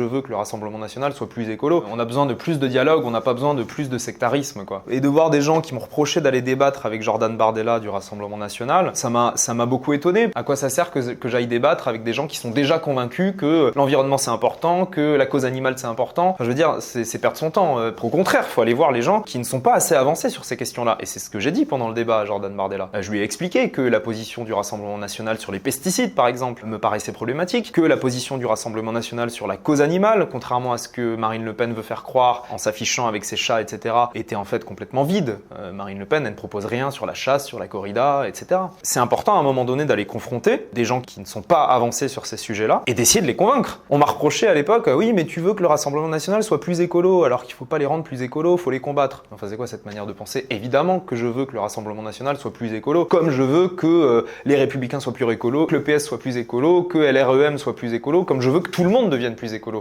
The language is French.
Je veux que le Rassemblement national soit plus écolo. On a besoin de plus de dialogue, on n'a pas besoin de plus de sectarisme, quoi. Et de voir des gens qui m'ont reproché d'aller débattre avec Jordan Bardella du Rassemblement national, ça m'a beaucoup étonné. À quoi ça sert que j'aille débattre avec des gens qui sont déjà convaincus que l'environnement c'est important, que la cause animale c'est important? Enfin, je veux dire, c'est perdre son temps. Au contraire, il faut aller voir les gens qui ne sont pas assez avancés sur ces questions-là. Et c'est ce que j'ai dit pendant le débat à Jordan Bardella. Je lui ai expliqué que la position du Rassemblement national sur les pesticides, par exemple, me paraissait problématique, que la position du Rassemblement national sur la cause animale, contrairement à ce que Marine Le Pen veut faire croire en s'affichant avec ses chats, etc., était en fait complètement vide. Marine Le Pen, elle ne propose rien sur la chasse, sur la corrida, etc. C'est important à un moment donné d'aller confronter des gens qui ne sont pas avancés sur ces sujets-là et d'essayer de les convaincre. On m'a reproché à l'époque, oui, mais tu veux que le Rassemblement national soit plus écolo, alors qu'il faut pas les rendre plus écolos, faut les combattre. Enfin, c'est quoi cette manière de penser? Évidemment que je veux que le Rassemblement national soit plus écolo, comme je veux que les Républicains soient plus écolos, que le PS soit plus écolo, que LREM soit plus écolo, comme je veux que tout le monde devienne plus écolo.